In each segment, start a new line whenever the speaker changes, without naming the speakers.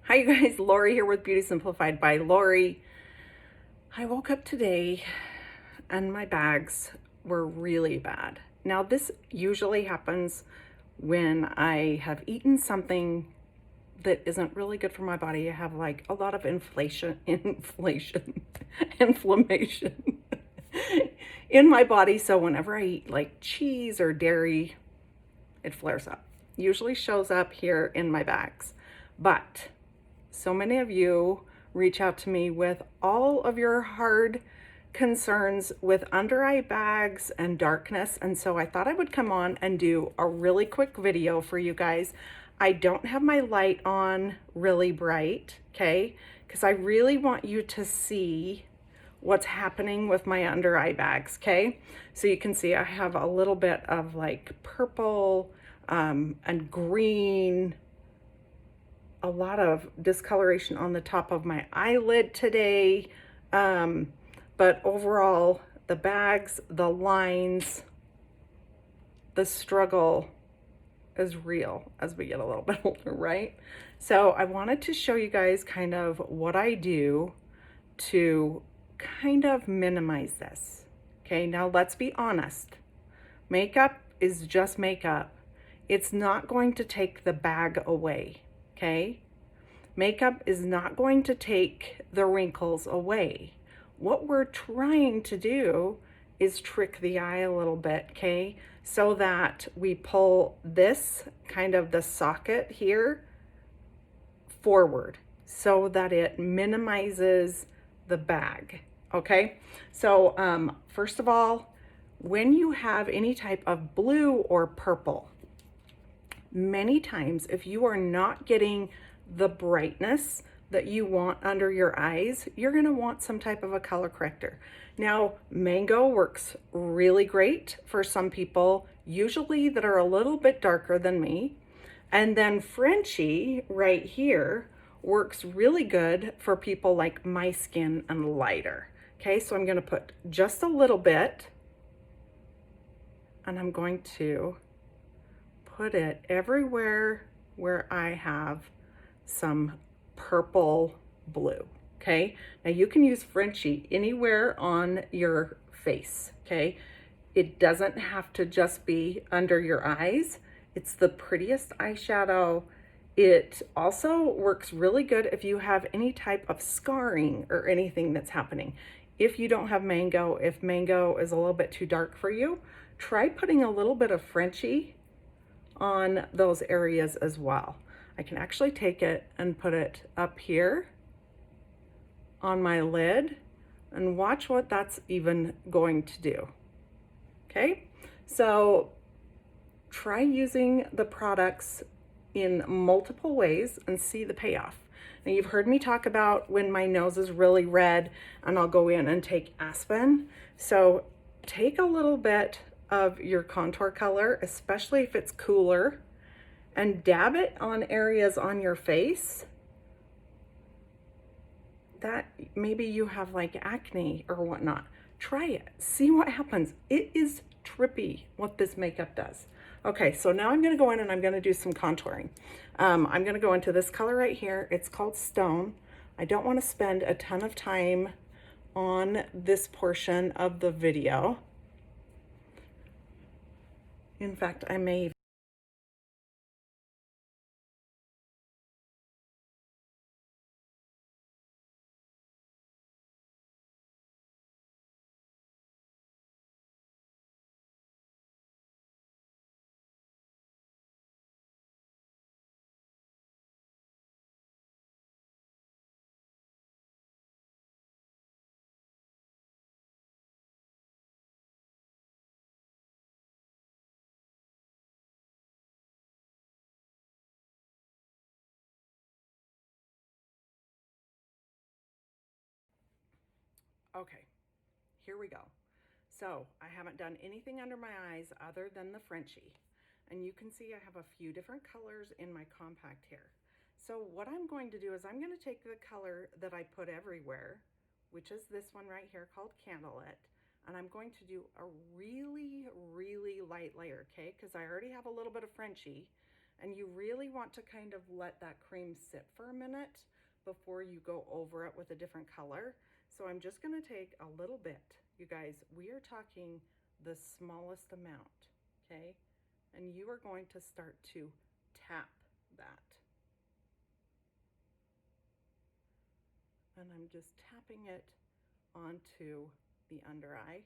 Hi you guys, Lori here with Beauty Simplified by Lori. I woke up today and my bags were really bad. Now this usually happens when I have eaten something that isn't really good for my body. I have like a lot of inflammation in my body. So whenever I eat like cheese or dairy, it flares up. Usually shows up here in my bags. But so many of you reach out to me with all of your hard concerns with under eye bags and darkness. And so I thought I would come on and do a really quick video for you guys. I don't have my light on really bright, okay? Because I really want you to see what's happening with my under eye bags, okay? So you can see I have a little bit of like purple and green, a lot of discoloration on the top of my eyelid today. But overall, the bags, the lines, the struggle is real as we get a little bit older, right? So I wanted to show you guys kind of what I do to kind of minimize this. Okay, now let's be honest. Makeup is just makeup. It's not going to take the bag away, okay? Makeup is not going to take the wrinkles away. What we're trying to do is trick the eye a little bit, okay? So that we pull this kind of the socket here forward so that it minimizes the bag, okay? So first of all, when you have any type of blue or purple, many times if you are not getting the brightness that you want under your eyes, you're gonna want some type of a color corrector. Now, mango works really great for some people, usually that are a little bit darker than me. And then Frenchie right here works really good for people like my skin and lighter. Okay, so I'm gonna put just a little bit and I'm going to put it everywhere where I have some purple blue, okay? Now you can use Frenchie anywhere on your face, okay? It doesn't have to just be under your eyes. It's the prettiest eyeshadow. It also works really good if you have any type of scarring or anything that's happening. If you don't have mango, if mango is a little bit too dark for you, try putting a little bit of Frenchie on those areas as well. I can actually take it and put it up here on my lid and watch what that's even going to do. Okay, so try using the products in multiple ways and see the payoff. Now you've heard me talk about when my nose is really red and I'll go in and take Aspen. So take a little bit of your contour color, especially if it's cooler, and dab it on areas on your face that maybe you have like acne or whatnot. Try it, see what happens. It is trippy what this makeup does. Okay, so now I'm gonna go in and I'm gonna do some contouring. I'm gonna go into this color right here. It's called Stone. I don't wanna spend a ton of time on this portion of the video. In fact, I may okay, here we go. So I haven't done anything under my eyes other than the Frenchie. And you can see I have a few different colors in my compact here. So what I'm going to do is I'm going to take the color that I put everywhere, which is this one right here called Candlelit, and I'm going to do a really, really light layer, okay? Because I already have a little bit of Frenchie, And you really want to kind of let that cream sit for a minute before you go over it with a different color. So I'm just gonna take a little bit. You guys, we are talking the smallest amount, okay? And you are going to start to tap that. And I'm just tapping it onto the under eye.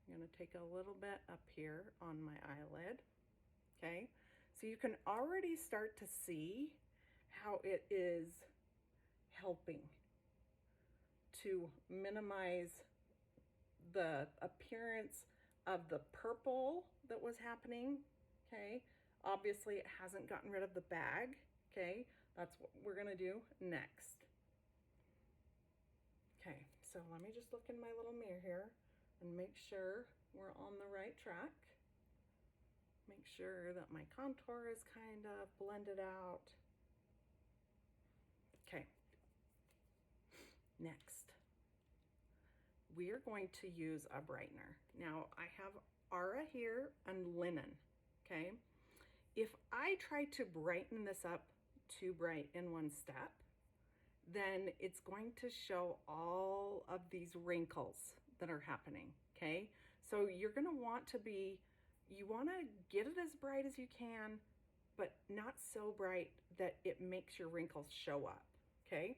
I'm gonna take a little bit up here on my eyelid, okay? So you can already start to see how it is helping to minimize the appearance of the purple that was happening, okay? Obviously it hasn't gotten rid of the bag, okay? That's what we're gonna do next. Okay, so let me just look in my little mirror here and make sure we're on the right track. Make sure that my contour is kind of blended out. Okay, next, we are going to use a brightener. Now I have Aura here and Linen, okay? If I try to brighten this up too bright in one step, then it's going to show all of these wrinkles that are happening, okay? So you're gonna want to be, you wanna get it as bright as you can, but not so bright that it makes your wrinkles show up, okay?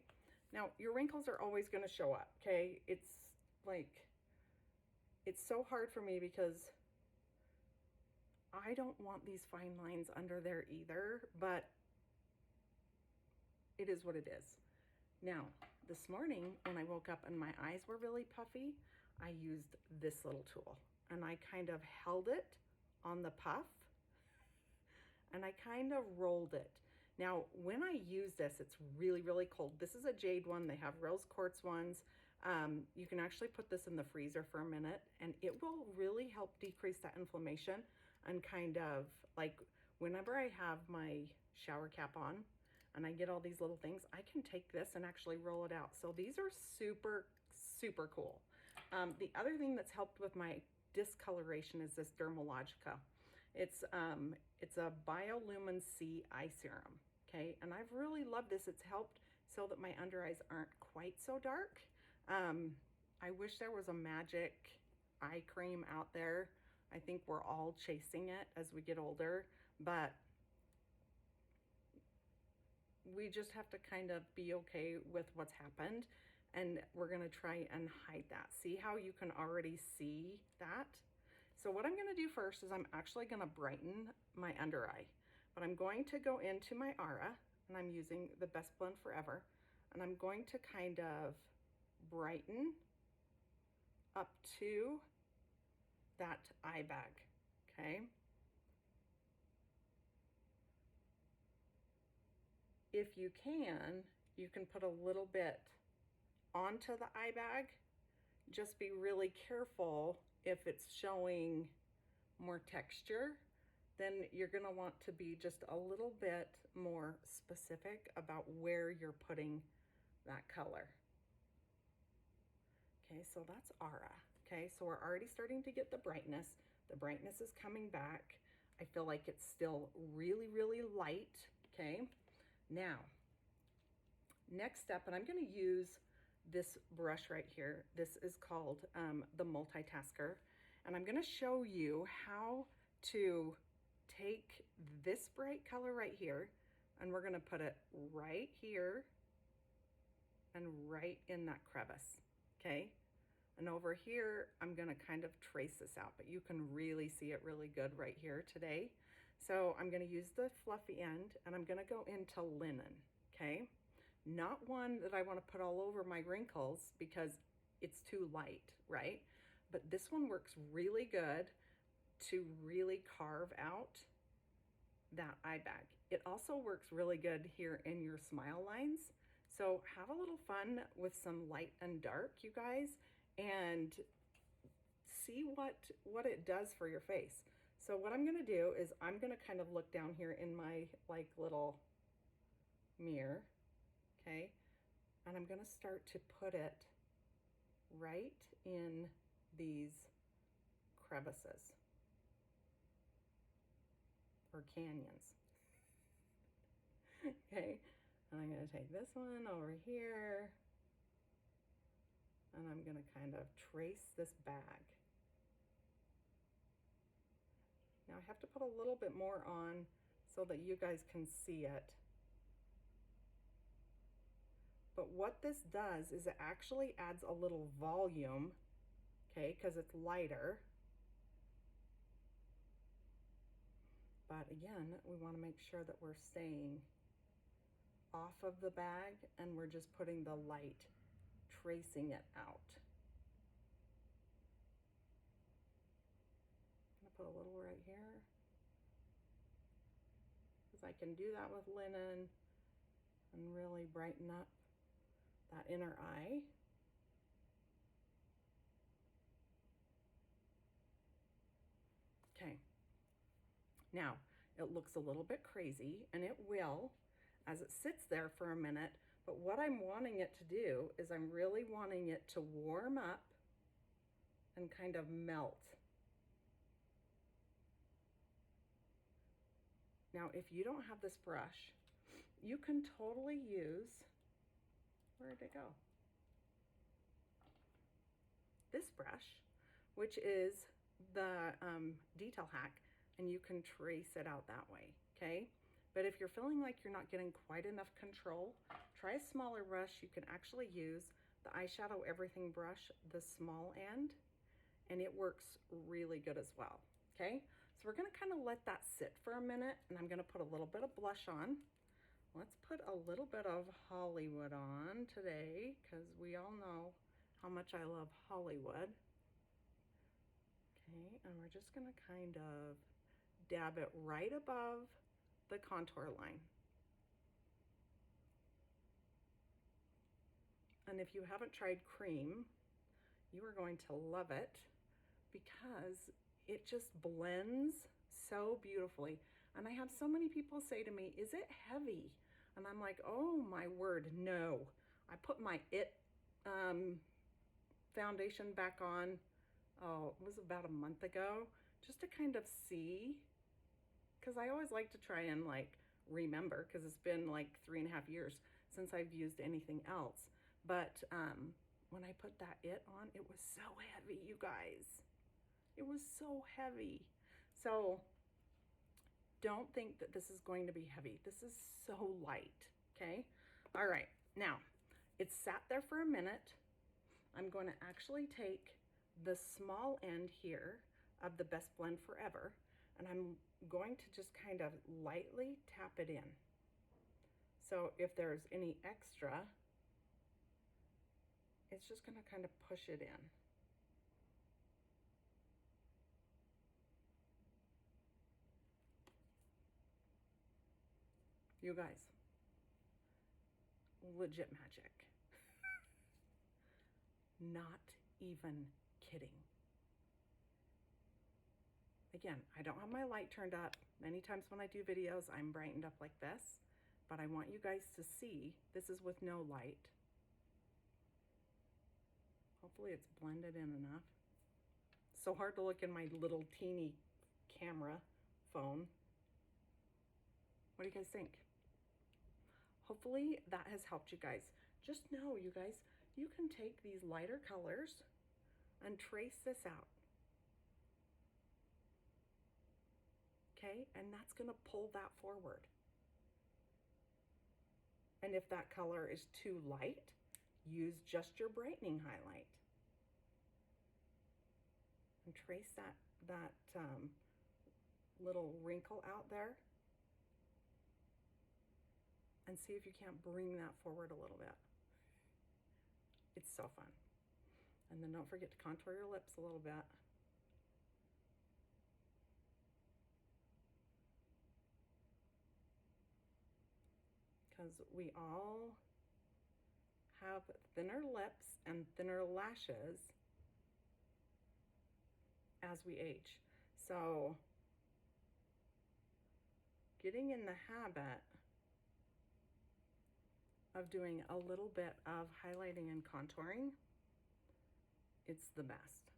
Now, your wrinkles are always gonna show up, okay? It's like, it's so hard for me because I don't want these fine lines under there either, but it is what it is. Now, this morning when I woke up and my eyes were really puffy, I used this little tool and I kind of held it on the puff and I kind of rolled it. Now, when I use this, it's really, really cold. This is a jade one. They have rose quartz ones. You can actually put this in the freezer for a minute and it will really help decrease that inflammation and kind of like whenever I have my shower cap on and I get all these little things, I can take this and actually roll it out. So these are super, super cool. The other thing that's helped with my discoloration is this Dermalogica. It's a Biolumin C eye serum, okay? And I've really loved this. It's helped so that my under eyes aren't quite so dark. I wish there was a magic eye cream out there. I think we're all chasing it as we get older, but we just have to kind of be okay with what's happened, and we're gonna try and hide that. See how you can already see that? So what I'm gonna do first is I'm actually gonna brighten my under eye, but I'm going to go into my Aura, and I'm using the Best Blend Forever, and I'm going to kind of brighten up to that eye bag, okay? If you can put a little bit onto the eye bag. Just be really careful if it's showing more texture, then you're gonna want to be just a little bit more specific about where you're putting that color. Okay, so that's Aura. Okay, so we're already starting to get the brightness. The brightness is coming back. I feel like it's still really, really light, okay? Now, next step, and I'm gonna use this brush right here. This is called the MultiTasker, and I'm gonna show you how to take this bright color right here, and we're gonna put it right here and right in that crevice, okay? And over here, I'm gonna kind of trace this out, but you can really see it really good right here today. So I'm gonna use the fluffy end and I'm gonna go into Linen, okay? Not one that I wanna put all over my wrinkles because it's too light, right? But this one works really good to really carve out that eye bag. It also works really good here in your smile lines. So have a little fun with some light and dark, you guys, and see what it does for your face. So what I'm gonna do is I'm gonna kind of look down here in my like little mirror, okay? And I'm gonna start to put it right in these crevices or canyons. Okay, and I'm going to take this one over here, and I'm going to kind of trace this bag. Now I have to put a little bit more on so that you guys can see it. But what this does is it actually adds a little volume, okay, because it's lighter. But again, we want to make sure that we're staying off of the bag and we're just putting the light, tracing it out. I'm going to put a little right here, because I can do that with linen and really brighten up that inner eye. Okay, now it looks a little bit crazy, and it will as it sits there for a minute, but what I'm wanting it to do is I'm really wanting it to warm up and kind of melt. Now, if you don't have this brush, you can totally use, where did it go? This brush, which is the detail hack, and you can trace it out that way, okay? But if you're feeling like you're not getting quite enough control, try a smaller brush. You can actually use the eyeshadow everything brush, the small end, and it works really good as well, okay? So we're gonna kind of let that sit for a minute, and I'm gonna put a little bit of blush on. Let's put a little bit of Hollywood on today, because we all know how much I love Hollywood. Okay, and we're just gonna kind of dab it right above the contour line. And if you haven't tried cream, you are going to love it, because it just blends so beautifully. And I have so many people say to me, is it heavy? And I'm like, oh my word, no. I put my foundation back on, oh, it was about a month ago, just to kind of see, because I always like to try and like remember, because it's been like 3.5 years since I've used anything else. But when I put that on, it was so heavy, you guys. It was so heavy. So don't think that this is going to be heavy. This is so light, okay? All right, now it's sat there for a minute. I'm going to actually take the small end here of the Best Blend Forever, and I'm going to just kind of lightly tap it in. So if there's any extra, it's just going to kind of push it in. You guys, legit magic. Not even kidding. Again, I don't have my light turned up. Many times when I do videos, I'm brightened up like this, but I want you guys to see this is with no light. Hopefully it's blended in enough. So hard to look in my little teeny camera phone. What do you guys think? Hopefully that has helped you guys. Just know, you guys, you can take these lighter colors and trace this out. Okay, and that's gonna pull that forward. And if that color is too light, use just your brightening highlight. And trace that little wrinkle out there. And see if you can't bring that forward a little bit. It's so fun. And then don't forget to contour your lips a little bit. Because we all have thinner lips and thinner lashes as we age. So getting in the habit of doing a little bit of highlighting and contouring, it's the best.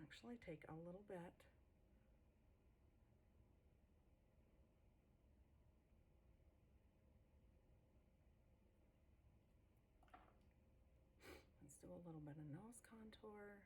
actually take a little bit. Let's do a little bit of nose contour.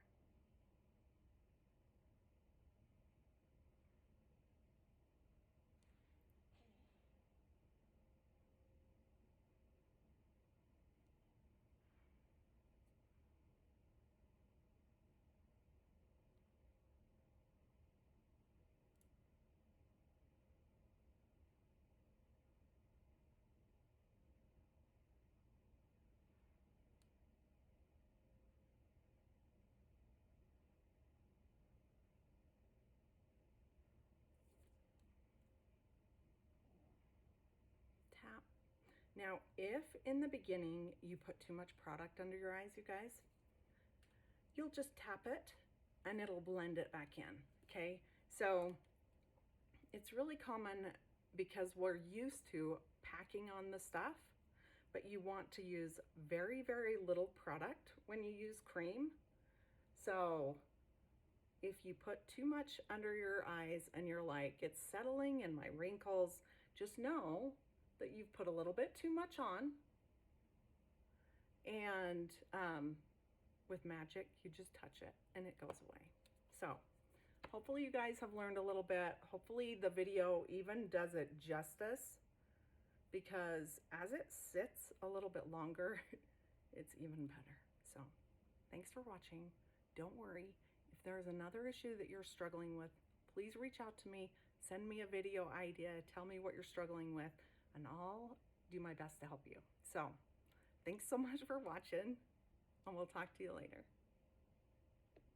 Tap. Now, if in the beginning you put too much product under your eyes, you guys, you'll just tap it and it'll blend it back in, okay? So it's really common because we're used to packing on the stuff, but you want to use very, very little product when you use cream. So if you put too much under your eyes and you're like, it's settling in my wrinkles, just know that you've put a little bit too much on. And with magic, you just touch it and it goes away. So hopefully you guys have learned a little bit. Hopefully the video even does it justice, because as it sits a little bit longer, it's even better. So thanks for watching. Don't worry. If there's another issue that you're struggling with, please reach out to me, send me a video idea, tell me what you're struggling with, and I'll do my best to help you. So thanks so much for watching, and we'll talk to you later.